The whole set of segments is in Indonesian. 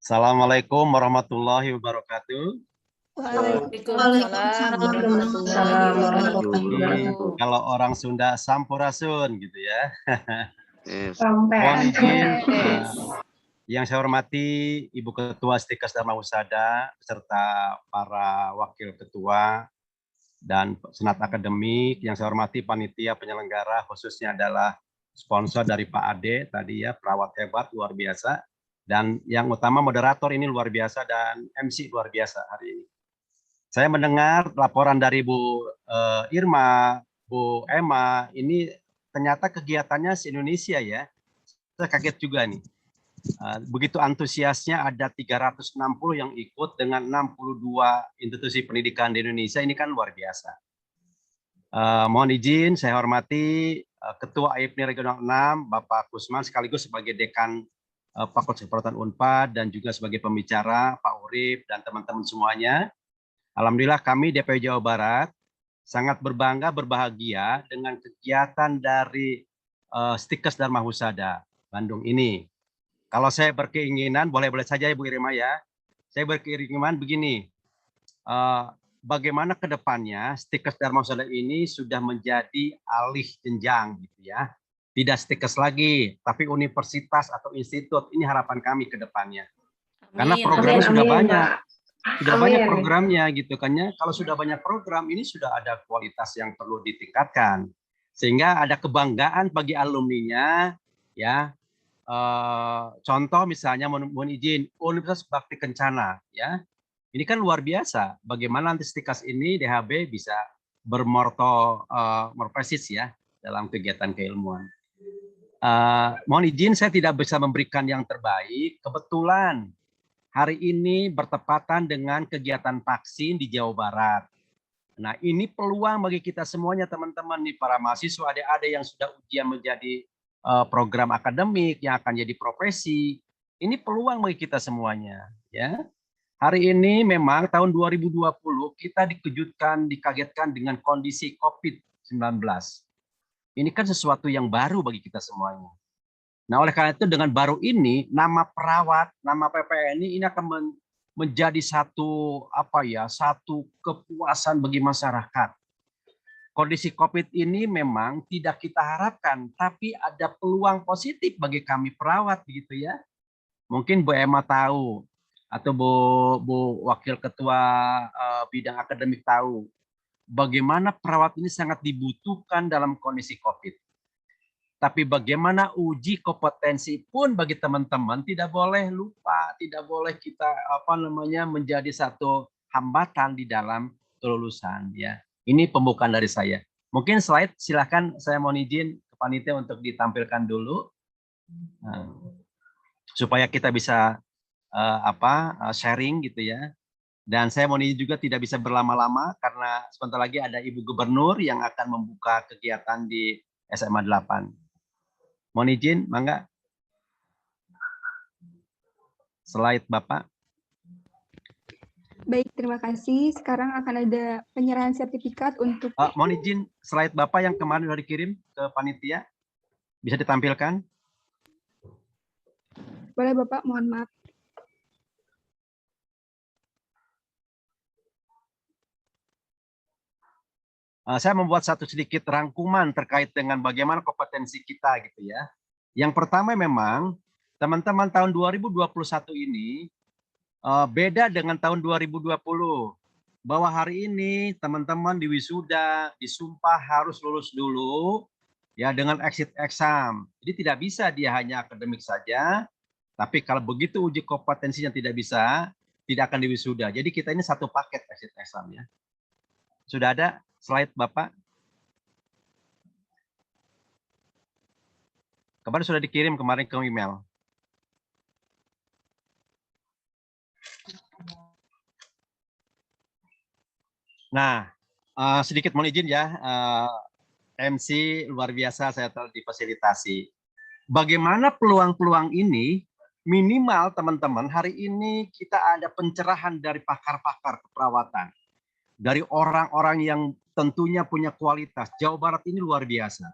Assalamualaikum warahmatullahi wabarakatuh. Waalaikumsalam warahmatullahi wabarakatuh. Kalau orang Sunda sampurasun gitu ya. Sampai. Mohon izin, yang saya hormati Ibu Ketua Stikes Dharma Husada beserta para wakil ketua dan senat akademik. Yang saya hormati panitia penyelenggara, khususnya adalah sponsor dari Pak Ade tadi ya, perawat hebat luar biasa. Dan yang utama moderator ini luar biasa dan MC luar biasa hari ini. Saya mendengar laporan dari Bu Irma, Bu Emma, ini ternyata kegiatannya se-Indonesia ya. Saya kaget juga nih. Begitu antusiasnya, ada 360 yang ikut dengan 62 institusi pendidikan di Indonesia, ini kan luar biasa. Mohon izin, saya hormati Ketua AIPNI Regional 6, Bapak Kusman, sekaligus sebagai Dekan Fakultas Kedokteran Unpad dan juga sebagai pembicara, Pak Urip dan teman-teman semuanya. Alhamdulillah kami DPW Jawa Barat sangat berbangga, berbahagia dengan kegiatan dari Stikes Dharma Husada Bandung ini. Kalau saya berkeinginan, boleh-boleh saja Ibu Irma ya, saya berkeinginan begini, bagaimana ke depannya Stikes Dharma Husada ini sudah menjadi alih jenjang gitu ya. Tidak stikes lagi, tapi universitas atau institut, ini harapan kami ke depannya. Karena programnya sudah banyak. Sudah banyak programnya gitu kan ya. Kalau sudah banyak program, ini sudah ada kualitas yang perlu ditingkatkan. Sehingga ada kebanggaan bagi alumninya ya. Contoh misalnya mohon izin Universitas Bakti Kencana ya. Ini kan luar biasa bagaimana nanti Stikes ini DHB bisa bermorfosis ya dalam kegiatan keilmuan. Mohon izin saya tidak bisa memberikan yang terbaik. Kebetulan hari ini bertepatan dengan kegiatan vaksin di Jawa Barat. Nah, ini peluang bagi kita semuanya teman-teman nih, para mahasiswa, adik-adik yang sudah ujian menjadi program akademik, yang akan jadi profesi. Ini peluang bagi kita semuanya. Ya. Hari ini memang tahun 2020 kita dikejutkan, dikagetkan dengan kondisi COVID-19. Ini kan sesuatu yang baru bagi kita semuanya. Nah, oleh karena itu dengan baru ini nama perawat, nama PPN ini akan menjadi satu satu kepuasan bagi masyarakat. Kondisi COVID ini memang tidak kita harapkan, tapi ada peluang positif bagi kami perawat begitu ya. Mungkin Bu Emma tahu atau Bu Wakil Ketua bidang akademik tahu bagaimana perawat ini sangat dibutuhkan dalam kondisi COVID. Tapi bagaimana uji kompetensi pun bagi teman-teman tidak boleh lupa, tidak boleh kita menjadi satu hambatan di dalam kelulusan ya. Ini pembukaan dari saya. Mungkin slide silakan saya mohon izin ke panitia untuk ditampilkan dulu supaya kita bisa sharing gitu ya. Dan saya mohon izin juga tidak bisa berlama-lama karena sebentar lagi ada Ibu Gubernur yang akan membuka kegiatan di SMA 8. Mohon izin, mangga. Slide Bapak. Baik, terima kasih. Sekarang akan ada penyerahan sertifikat untuk... Mohon izin, slide Bapak yang kemarin sudah dikirim ke panitia. Bisa ditampilkan? Boleh Bapak, mohon maaf. Saya membuat satu sedikit rangkuman terkait dengan bagaimana kompetensi kita gitu ya. Yang pertama memang teman-teman tahun 2021 ini beda dengan tahun 2020. Bahwa hari ini teman-teman di wisuda, disumpah harus lulus dulu ya dengan exit exam. Jadi tidak bisa dia hanya akademik saja, tapi kalau begitu uji kompetensinya tidak bisa, tidak akan diwisuda. Jadi kita ini satu paket exit exam ya. Sudah ada slide Bapak? Kemarin sudah dikirim kemarin ke email. Nah, sedikit mohon izin ya, MC luar biasa saya telah difasilitasi. Bagaimana peluang-peluang ini minimal teman-teman hari ini kita ada pencerahan dari pakar-pakar keperawatan. Dari orang-orang yang tentunya punya kualitas. Jawa Barat ini luar biasa.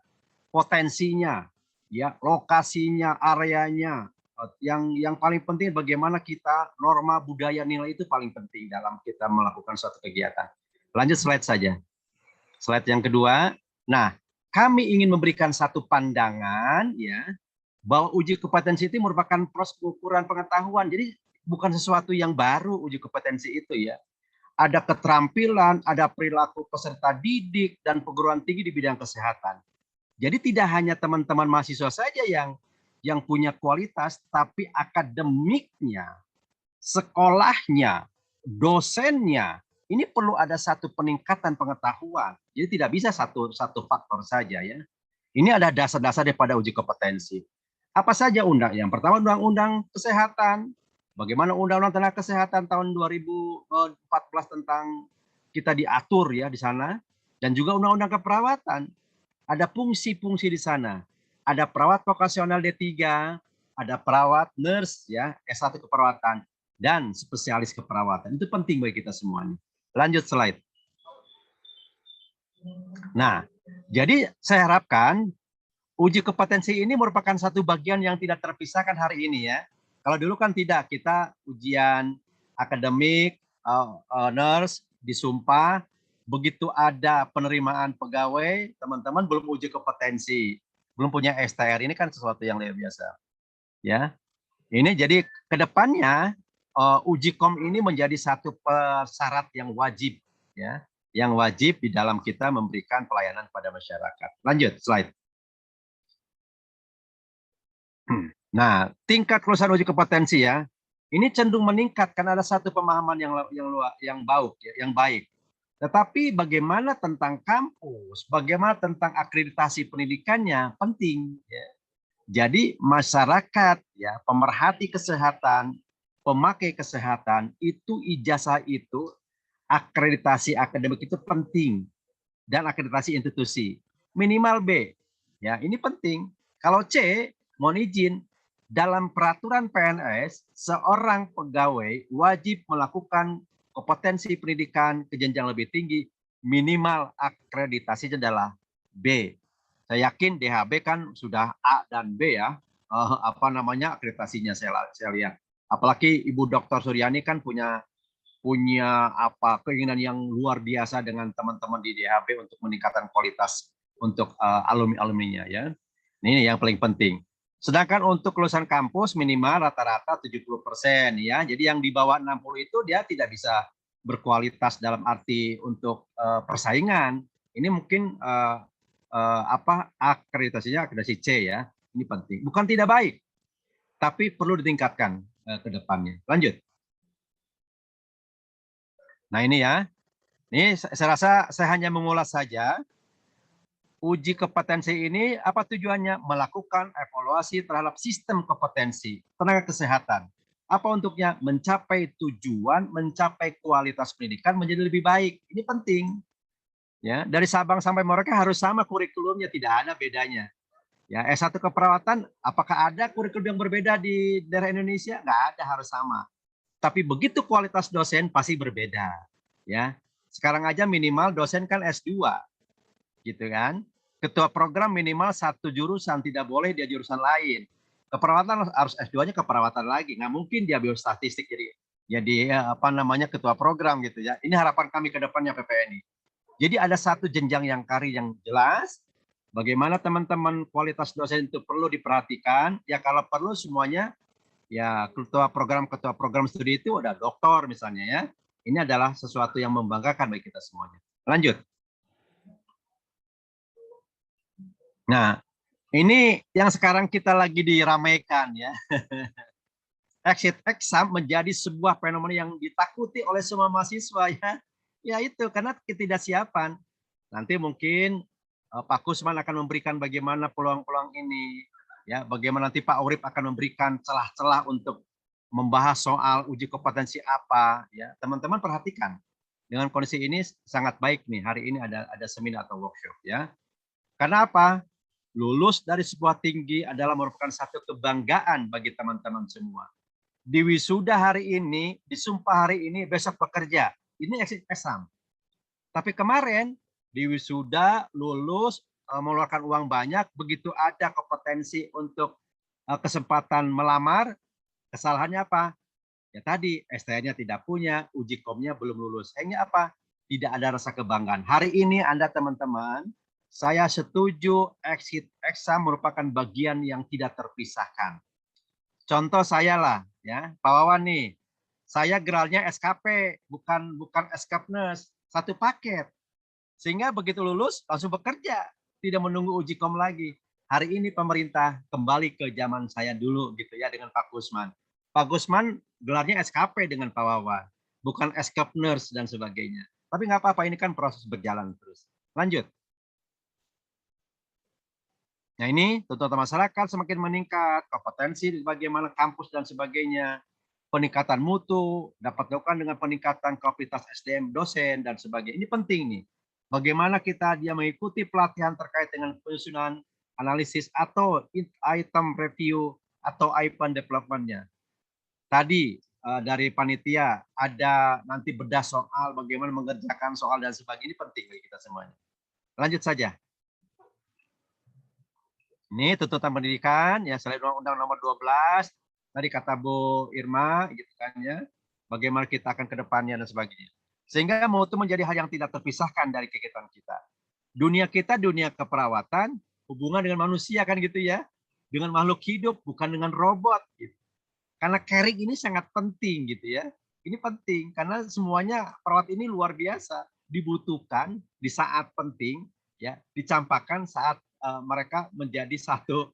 Potensinya, ya, lokasinya, areanya, Yang paling penting bagaimana kita norma budaya nilai itu paling penting dalam kita melakukan suatu kegiatan. Lanjut slide saja. Slide yang kedua. Nah, kami ingin memberikan satu pandangan ya bahwa uji kompetensi itu merupakan proses pengukuran pengetahuan. Jadi bukan sesuatu yang baru uji kompetensi itu ya. Ada keterampilan, ada perilaku peserta didik dan perguruan tinggi di bidang kesehatan. Jadi tidak hanya teman-teman mahasiswa saja yang punya kualitas, tapi akademiknya, sekolahnya, dosennya, ini perlu ada satu peningkatan pengetahuan. Jadi tidak bisa satu faktor saja ya. Ini ada dasar-dasar daripada uji kompetensi. Apa saja undang? Yang pertama undang-undang kesehatan. Bagaimana undang-undang tenaga kesehatan tahun 2014 tentang kita diatur ya di sana, dan juga undang-undang keperawatan. Ada fungsi-fungsi di sana. Ada perawat vokasional D3, ada perawat nurse ya, S1 keperawatan dan spesialis keperawatan. Itu penting bagi kita semuanya. Lanjut slide. Nah, jadi saya harapkan uji kompetensi ini merupakan satu bagian yang tidak terpisahkan hari ini ya. Kalau dulu kan tidak, kita ujian akademik, nurse, disumpah, begitu ada penerimaan pegawai, teman-teman belum uji kompetensi, belum punya STR, ini kan sesuatu yang luar biasa. Ya, ini jadi kedepannya uji kom ini menjadi satu persyarat yang wajib, ya, yang wajib di dalam kita memberikan pelayanan pada masyarakat. Lanjut slide. Nah, tingkat kelulusan uji kompetensi ya, ini cenderung meningkat karena ada satu pemahaman yang baik. Tetapi bagaimana tentang kampus, bagaimana tentang akreditasi pendidikannya penting. Ya. Jadi masyarakat, ya, pemerhati kesehatan, pemakai kesehatan itu ijazah itu, akreditasi akademik itu penting dan akreditasi institusi minimal B. Ya, ini penting. Kalau C, mohon izin. Dalam peraturan PNS, seorang pegawai wajib melakukan kompetensi pendidikan ke jenjang lebih tinggi, minimal akreditasinya adalah B. Saya yakin DHB kan sudah A dan B ya, akreditasinya saya lihat. Apalagi Ibu Dr. Suryani kan punya keinginan yang luar biasa dengan teman-teman di DHB untuk meningkatkan kualitas untuk alumni-alumninya ya. Ini yang paling penting. Sedangkan untuk lulusan kampus minimal rata-rata 70% ya. Jadi yang di bawah 60 itu dia tidak bisa berkualitas dalam arti untuk persaingan. Ini mungkin akreditasinya akreditasi C ya. Ini penting. Bukan tidak baik, tapi perlu ditingkatkan ke depannya. Lanjut. Nah ini ya. Ini saya rasa saya hanya mengulas saja. Uji kompetensi ini apa tujuannya? Melakukan evaluasi terhadap sistem kompetensi tenaga kesehatan. Apa untuknya? Mencapai tujuan, mencapai kualitas pendidikan menjadi lebih baik. Ini penting. Ya, dari Sabang sampai Merauke harus sama kurikulumnya, tidak ada bedanya. Ya, S1 keperawatan, apakah ada kurikulum yang berbeda di daerah Indonesia? Nggak ada, harus sama. Tapi begitu kualitas dosen pasti berbeda. Ya, sekarang aja minimal dosen kan S2. Gitu kan, ketua program minimal satu jurusan, tidak boleh dia jurusan lain. Keperawatan harus S2-nya keperawatan lagi, nggak mungkin dia biostatistik jadi ketua program gitu ya. Ini harapan kami ke depannya PPNI. Jadi ada satu jenjang yang karir yang jelas. Bagaimana teman-teman kualitas dosen itu perlu diperhatikan. Ya kalau perlu semuanya ya ketua program studi itu ada doktor misalnya ya. Ini adalah sesuatu yang membanggakan bagi kita semuanya. Lanjut. Nah, ini yang sekarang kita lagi diramaikan ya. Exit exam menjadi sebuah fenomena yang ditakuti oleh semua mahasiswa ya. Ya itu karena ketidaksiapan. Nanti mungkin Pak Kusman akan memberikan bagaimana peluang-peluang ini ya, bagaimana nanti Pak Urip akan memberikan celah-celah untuk membahas soal uji kompetensi apa ya. Teman-teman perhatikan. Dengan kondisi ini sangat baik nih, hari ini ada seminar atau workshop ya. Karena apa? Lulus dari sebuah tinggi adalah merupakan satu kebanggaan bagi teman-teman semua. Di wisuda hari ini, disumpah hari ini, besok bekerja. Ini exit exam. Tapi kemarin di wisuda, lulus, mengeluarkan uang banyak, begitu ada kompetensi untuk kesempatan melamar, kesalahannya apa? Ya tadi, STN-nya tidak punya, uji komnya belum lulus. Akhirnya apa? Tidak ada rasa kebanggaan. Hari ini Anda teman-teman, saya setuju exit exam merupakan bagian yang tidak terpisahkan. Contoh saya lah, ya Pak Wawan nih, saya geralnya SKP, bukan SKPNES, satu paket. Sehingga begitu lulus langsung bekerja, tidak menunggu uji kom lagi. Hari ini pemerintah kembali ke zaman saya dulu gitu ya dengan Pak Gusman. Pak Gusman gelarnya SKP dengan Pak Wawan, bukan SKPNES dan sebagainya. Tapi nggak apa-apa, ini kan proses berjalan terus. Lanjut. Nah ini tuntutan masyarakat semakin meningkat, kompetensi bagaimana kampus dan sebagainya, peningkatan mutu dapat dilakukan dengan peningkatan kualitas SDM dosen dan sebagainya. Ini penting nih. Bagaimana dia mengikuti pelatihan terkait dengan penyusunan analisis atau item review atau item development-nya. Tadi dari panitia ada nanti bedah soal bagaimana mengerjakan soal dan sebagainya, ini penting bagi kita semuanya. Lanjut saja. Ini tuntutan pendidikan ya selain Undang-Undang Nomor 12 tadi kata Bu Irma gitu kan ya. Bagaimana kita akan ke depannya dan sebagainya. Sehingga mutu menjadi hal yang tidak terpisahkan dari kegiatan kita. Dunia kita dunia keperawatan, hubungan dengan manusia kan gitu ya. Dengan makhluk hidup bukan dengan robot gitu. Karena caring ini sangat penting gitu ya. Ini penting karena semuanya perawat ini luar biasa, dibutuhkan di saat penting ya, dicampakkan saat mereka menjadi satu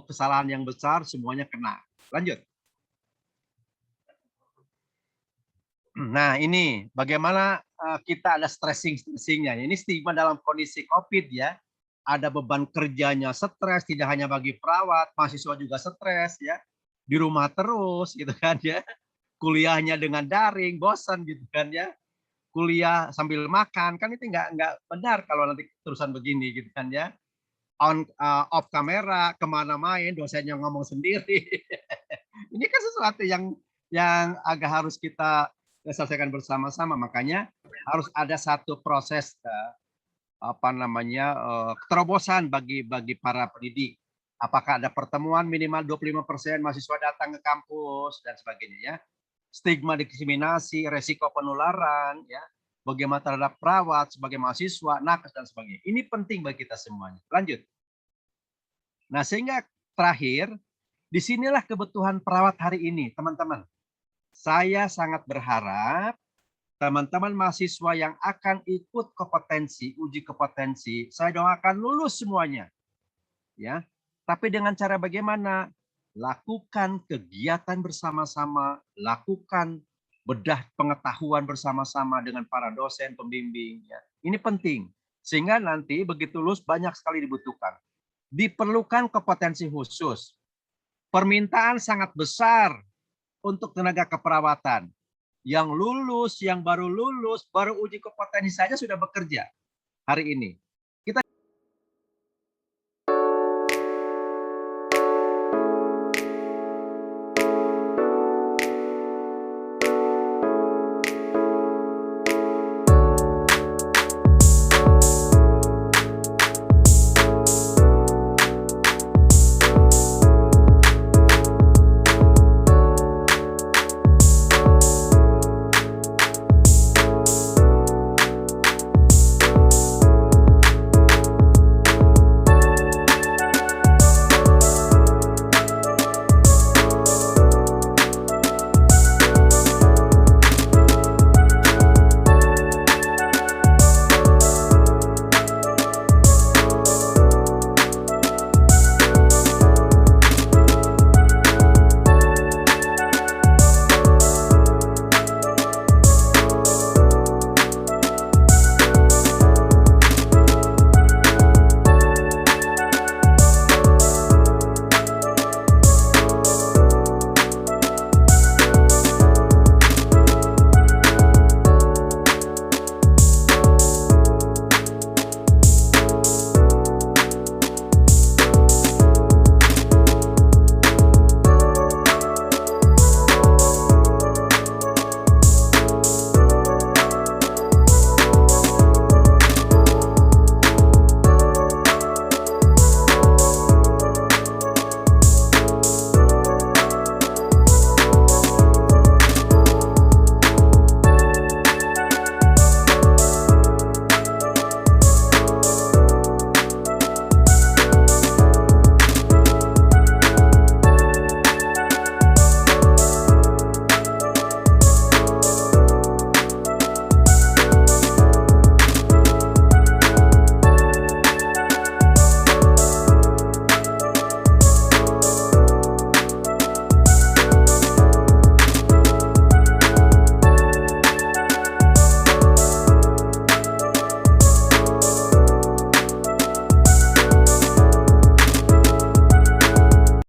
kesalahan yang besar semuanya kena. Lanjut. Nah, ini bagaimana kita ada stressingnya. Ini stigma dalam kondisi COVID ya. Ada beban kerjanya stres, tidak hanya bagi perawat, mahasiswa juga stres ya. Di rumah terus gitu kan ya. Kuliahnya dengan daring, bosan gitu kan ya. Kuliah sambil makan, kan itu nggak benar kalau nanti terusan begini gitu kan ya. Off kamera, kemana main, dosennya ngomong sendiri. Ini kan sesuatu yang agak harus kita selesaikan bersama-sama. Makanya harus ada satu proses terobosan bagi para pendidik. Apakah ada pertemuan minimal 25% mahasiswa datang ke kampus dan sebagainya ya. Stigma diskriminasi, resiko penularan ya. Bagaimana terhadap perawat sebagai mahasiswa, nakes dan sebagainya. Ini penting bagi kita semuanya. Lanjut. Nah, sehingga terakhir disinilah kebutuhan perawat hari ini, teman-teman. Saya sangat berharap teman-teman mahasiswa yang akan ikut uji kompetensi, saya doakan lulus semuanya. Ya. Tapi dengan cara bagaimana? Lakukan kegiatan bersama-sama, lakukan bedah pengetahuan bersama-sama dengan para dosen, pembimbing. Ya. Ini penting. Sehingga nanti begitu lulus banyak sekali dibutuhkan. Diperlukan kompetensi khusus. Permintaan sangat besar untuk tenaga keperawatan. Yang baru lulus, baru uji kompetensi saja sudah bekerja hari ini.